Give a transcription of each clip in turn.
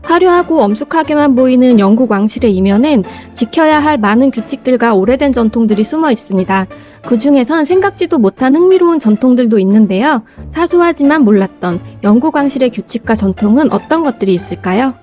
화려하고 엄숙하게만 보이는 영국 왕실의 이면엔 지켜야 할 많은 규칙들과 오래된 전통들이 숨어 있습니다. 그 중에선 생각지도 못한 흥미로운 전통들도 있는데요. 사소하지만 몰랐던 영국 왕실의 규칙과 전통은 어떤 것들이 있을까요?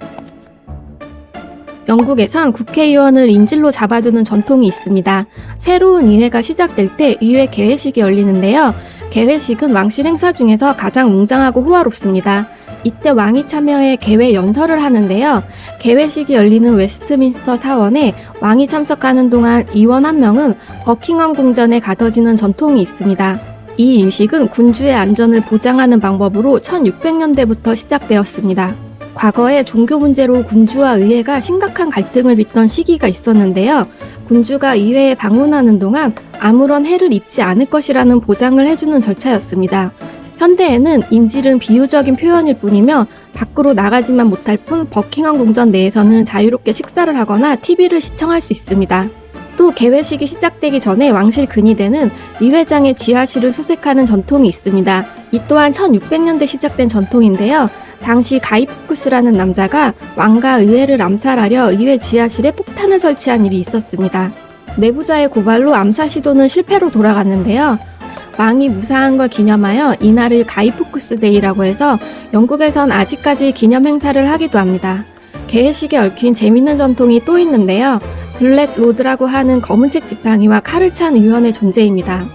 영국에선 국회의원을 인질로 잡아두는 전통이 있습니다. 새로운 의회가 시작될 때 의회 개회식이 열리는데요. 개회식은 왕실 행사 중에서 가장 웅장하고 호화롭습니다. 이때 왕이 참여해 개회 연설을 하는데요. 개회식이 열리는 웨스트민스터 사원에 왕이 참석하는 동안 의원 한 명은 버킹엄 궁전에 가둬지는 전통이 있습니다. 이 의식은 군주의 안전을 보장하는 방법으로 1600년대부터 시작되었습니다. 과거에 종교 문제로 군주와 의회가 심각한 갈등을 빚던 시기가 있었는데요. 군주가 의회에 방문하는 동안 아무런 해를 입지 않을 것이라는 보장을 해주는 절차였습니다. 현대에는 인질은 비유적인 표현일 뿐이며 밖으로 나가지만 못할 뿐 버킹엄 궁전 내에서는 자유롭게 식사를 하거나 TV를 시청할 수 있습니다. 또 개회식이 시작되기 전에 왕실 근위대는 의회장의 지하실을 수색하는 전통이 있습니다. 이 또한 1600년대 시작된 전통인데요. 당시 가이 포크스라는 남자가 왕과 의회를 암살하려 의회 지하실에 폭탄을 설치한 일이 있었습니다. 내부자의 고발로 암살 시도는 실패로 돌아갔는데요. 왕이 무사한 걸 기념하여 이날을 가이 포크스 데이라고 해서 영국에선 아직까지 기념 행사를 하기도 합니다. 개회식에 얽힌 재밌는 전통이 또 있는데요. 블랙 로드라고 하는 검은색 지팡이와 칼을 찬 의원의 존재입니다.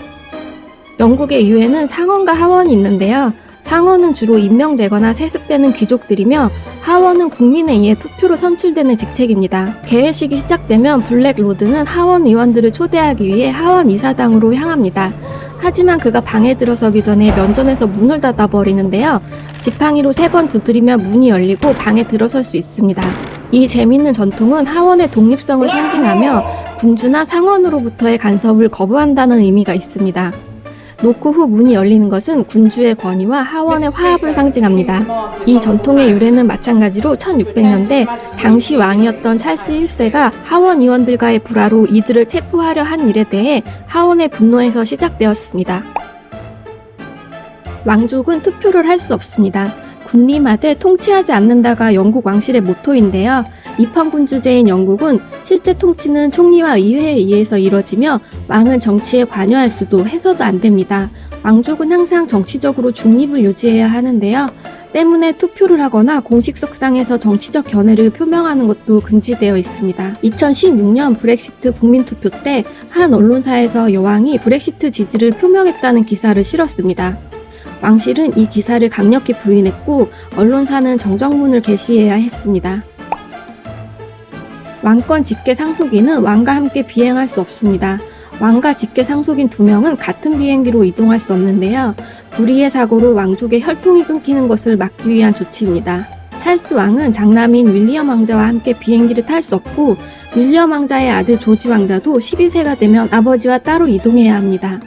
영국의 의회는 상원과 하원이 있는데요. 상원은 주로 임명되거나 세습되는 귀족들이며 하원은 국민에 의해 투표로 선출되는 직책입니다. 개회식이 시작되면 블랙 로드는 하원 의원들을 초대하기 위해 하원 이사당으로 향합니다. 하지만 그가 방에 들어서기 전에 면전에서 문을 닫아버리는데요. 지팡이로 3번 두드리면 문이 열리고 방에 들어설 수 있습니다. 이 재밌는 전통은 하원의 독립성을 상징하며 군주나 상원으로부터의 간섭을 거부한다는 의미가 있습니다. 노크 후 문이 열리는 것은 군주의 권위와 하원의 화합을 상징합니다. 이 전통의 유래는 마찬가지로 1600년대 당시 왕이었던 찰스 1세가 하원 의원들과의 불화로 이들을 체포하려 한 일에 대해 하원의 분노에서 시작되었습니다. 왕족은 투표를 할 수 없습니다. 군림하되 통치하지 않는다가 영국 왕실의 모토인데요. 입헌군주제인 영국은 실제 통치는 총리와 의회에 의해서 이뤄지며 왕은 정치에 관여할 수도 해서도 안 됩니다. 왕족은 항상 정치적으로 중립을 유지해야 하는데요. 때문에 투표를 하거나 공식석상에서 정치적 견해를 표명하는 것도 금지되어 있습니다. 2016년 브렉시트 국민투표 때 한 언론사에서 여왕이 브렉시트 지지를 표명했다는 기사를 실었습니다. 왕실은 이 기사를 강력히 부인했고 언론사는 정정문을 게시해야 했습니다. 왕권 직계 상속인은 왕과 함께 비행할 수 없습니다. 왕과 직계 상속인 2명은 같은 비행기로 이동할 수 없는데요. 불의의 사고로 왕족의 혈통이 끊기는 것을 막기 위한 조치입니다. 찰스 왕은 장남인 윌리엄 왕자와 함께 비행기를 탈 수 없고 윌리엄 왕자의 아들 조지 왕자도 12세가 되면 아버지와 따로 이동해야 합니다.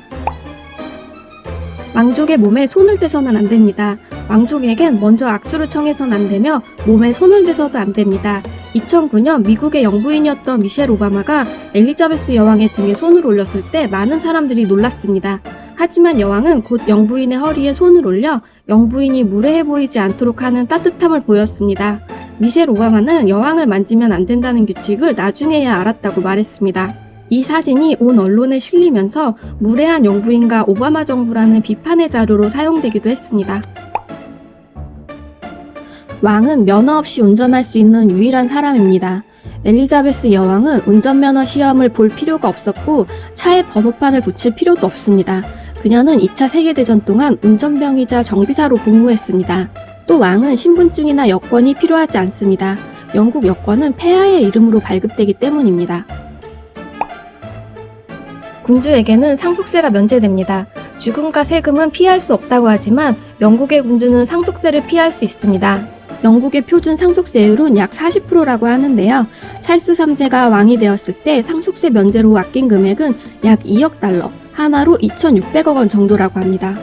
왕족의 몸에 손을 대서는 안 됩니다. 왕족에겐 먼저 악수를 청해선 안 되며 몸에 손을 대서도 안 됩니다. 2009년 미국의 영부인이었던 미셸 오바마가 엘리자베스 여왕의 등에 손을 올렸을 때 많은 사람들이 놀랐습니다. 하지만 여왕은 곧 영부인의 허리에 손을 올려 영부인이 무례해 보이지 않도록 하는 따뜻함을 보였습니다. 미셸 오바마는 여왕을 만지면 안 된다는 규칙을 나중에야 알았다고 말했습니다. 이 사진이 온 언론에 실리면서 무례한 영부인과 오바마 정부라는 비판의 자료로 사용되기도 했습니다. 왕은 면허 없이 운전할 수 있는 유일한 사람입니다. 엘리자베스 여왕은 운전면허 시험을 볼 필요가 없었고 차에 번호판을 붙일 필요도 없습니다. 그녀는 2차 세계대전 동안 운전병이자 정비사로 복무했습니다. 또 왕은 신분증이나 여권이 필요하지 않습니다. 영국 여권은 폐하의 이름으로 발급되기 때문입니다. 군주에게는 상속세가 면제됩니다. 죽음과 세금은 피할 수 없다고 하지만 영국의 군주는 상속세를 피할 수 있습니다. 영국의 표준 상속세율은 약 40%라고 하는데요. 찰스 3세가 왕이 되었을 때 상속세 면제로 아낀 금액은 약 2억 달러, 하나로 2,600억 원 정도라고 합니다.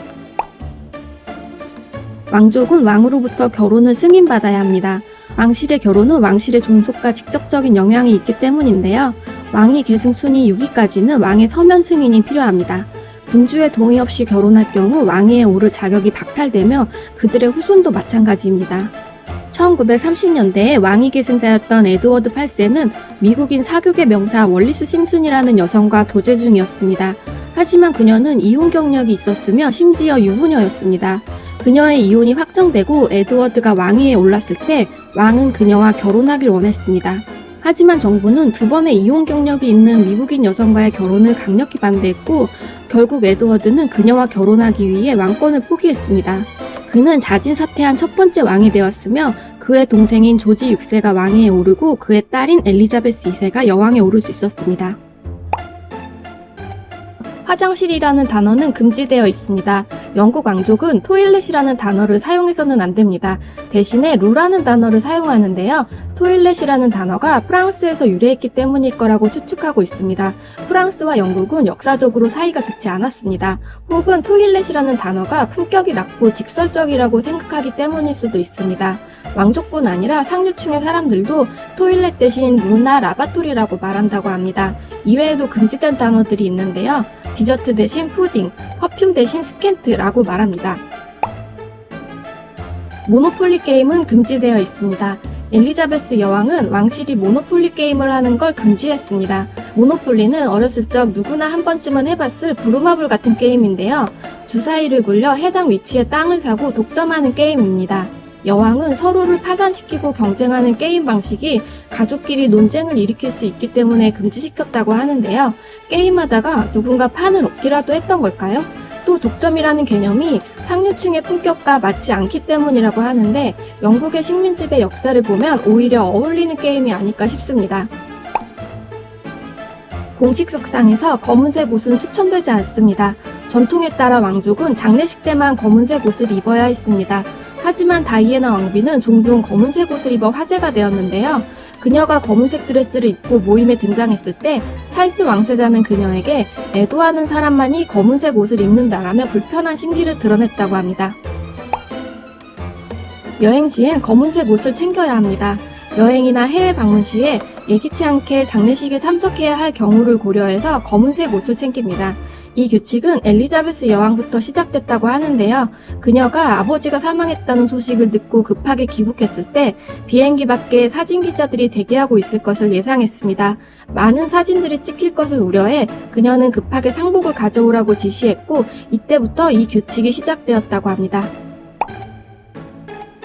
왕족은 왕으로부터 결혼을 승인받아야 합니다. 왕실의 결혼은 왕실의 존속과 직접적인 영향이 있기 때문인데요. 왕위 계승 순위 6위까지는 왕의 서면 승인이 필요합니다. 군주의 동의 없이 결혼할 경우 왕위에 오를 자격이 박탈되며 그들의 후손도 마찬가지입니다. 1930년대에 왕위 계승자였던 에드워드 8세는 미국인 사교계 명사 월리스 심슨이라는 여성과 교제 중이었습니다. 하지만 그녀는 이혼 경력이 있었으며 심지어 유부녀였습니다. 그녀의 이혼이 확정되고 에드워드가 왕위에 올랐을 때 왕은 그녀와 결혼하길 원했습니다. 하지만 정부는 두 번의 이혼 경력이 있는 미국인 여성과의 결혼을 강력히 반대했고 결국 에드워드는 그녀와 결혼하기 위해 왕권을 포기했습니다. 그는 자진 사퇴한 첫 번째 왕이 되었으며 그의 동생인 조지 6세가 왕위에 오르고 그의 딸인 엘리자베스 2세가 여왕에 오를 수 있었습니다. 화장실이라는 단어는 금지되어 있습니다. 영국 왕족은 토일렛이라는 단어를 사용해서는 안 됩니다. 대신에 루라는 단어를 사용하는데요. 토일렛이라는 단어가 프랑스에서 유래했기 때문일 거라고 추측하고 있습니다. 프랑스와 영국은 역사적으로 사이가 좋지 않았습니다. 혹은 토일렛이라는 단어가 품격이 낮고 직설적이라고 생각하기 때문일 수도 있습니다. 왕족뿐 아니라 상류층의 사람들도 토일렛 대신 루나 라바토리라고 말한다고 합니다. 이외에도 금지된 단어들이 있는데요. 디저트 대신 푸딩, 퍼퓸 대신 스캔트라고 말합니다. 모노폴리 게임은 금지되어 있습니다. 엘리자베스 여왕은 왕실이 모노폴리 게임을 하는 걸 금지했습니다. 모노폴리는 어렸을 적 누구나 한 번쯤은 해봤을 부루마블 같은 게임인데요. 주사위를 굴려 해당 위치에 땅을 사고 독점하는 게임입니다. 여왕은 서로를 파산시키고 경쟁하는 게임 방식이 가족끼리 논쟁을 일으킬 수 있기 때문에 금지시켰다고 하는데요. 게임하다가 누군가 판을 얻기라도 했던 걸까요? 또 독점이라는 개념이 상류층의 품격과 맞지 않기 때문이라고 하는데 영국의 식민지배 역사를 보면 오히려 어울리는 게임이 아닐까 싶습니다. 공식 석상에서 검은색 옷은 추천되지 않습니다. 전통에 따라 왕족은 장례식 때만 검은색 옷을 입어야 했습니다. 하지만 다이애나 왕비는 종종 검은색 옷을 입어 화제가 되었는데요. 그녀가 검은색 드레스를 입고 모임에 등장했을 때 찰스 왕세자는 그녀에게 애도하는 사람만이 검은색 옷을 입는다라며 불편한 심기를 드러냈다고 합니다. 여행 시엔 검은색 옷을 챙겨야 합니다. 여행이나 해외 방문 시에 예기치 않게 장례식에 참석해야 할 경우를 고려해서 검은색 옷을 챙깁니다. 이 규칙은 엘리자베스 여왕부터 시작됐다고 하는데요. 그녀가 아버지가 사망했다는 소식을 듣고 급하게 귀국했을 때 비행기 밖에 사진 기자들이 대기하고 있을 것을 예상했습니다. 많은 사진들이 찍힐 것을 우려해 그녀는 급하게 상복을 가져오라고 지시했고 이때부터 이 규칙이 시작되었다고 합니다.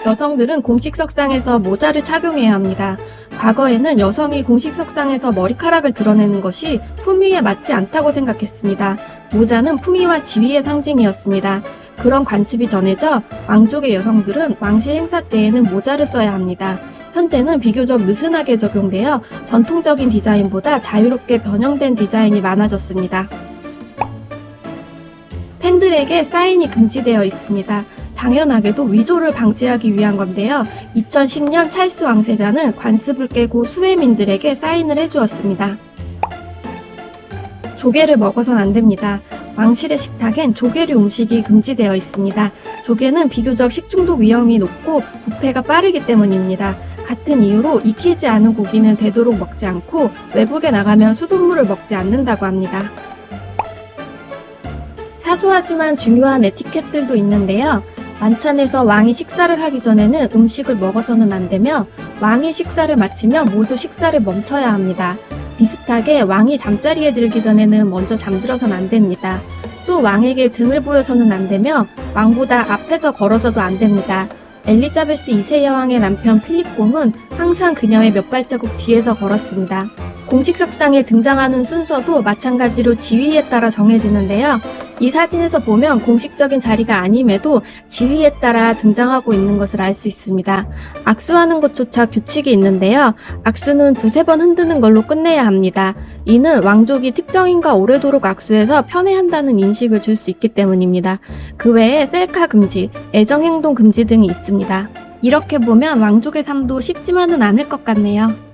여성들은 공식 석상에서 모자를 착용해야 합니다. 과거에는 여성이 공식 석상에서 머리카락을 드러내는 것이 품위에 맞지 않다고 생각했습니다. 모자는 품위와 지위의 상징이었습니다. 그런 관습이 전해져 왕족의 여성들은 왕실 행사 때에는 모자를 써야 합니다. 현재는 비교적 느슨하게 적용되어 전통적인 디자인보다 자유롭게 변형된 디자인이 많아졌습니다. 팬들에게 사인이 금지되어 있습니다. 당연하게도 위조를 방지하기 위한 건데요. 2010년 찰스 왕세자는 관습을 깨고 수혜민들에게 사인을 해주었습니다. 조개를 먹어선 안 됩니다. 왕실의 식탁엔 조개류 음식이 금지되어 있습니다. 조개는 비교적 식중독 위험이 높고 부패가 빠르기 때문입니다. 같은 이유로 익히지 않은 고기는 되도록 먹지 않고 외국에 나가면 수돗물을 먹지 않는다고 합니다. 사소하지만 중요한 에티켓들도 있는데요. 만찬에서 왕이 식사를 하기 전에는 음식을 먹어서는 안 되며 왕이 식사를 마치면 모두 식사를 멈춰야 합니다. 비슷하게 왕이 잠자리에 들기 전에는 먼저 잠들어서는 안 됩니다. 또 왕에게 등을 보여서는 안 되며 왕보다 앞에서 걸어서도 안 됩니다. 엘리자베스 2세 여왕의 남편 필립공은 항상 그녀의 몇 발자국 뒤에서 걸었습니다. 공식 석상에 등장하는 순서도 마찬가지로 지위에 따라 정해지는데요. 이 사진에서 보면 공식적인 자리가 아님에도 지위에 따라 등장하고 있는 것을 알 수 있습니다. 악수하는 것조차 규칙이 있는데요. 악수는 두세 번 흔드는 걸로 끝내야 합니다. 이는 왕족이 특정인과 오래도록 악수해서 편애한다는 인식을 줄 수 있기 때문입니다. 그 외에 셀카 금지, 애정행동 금지 등이 있습니다. 이렇게 보면 왕족의 삶도 쉽지만은 않을 것 같네요.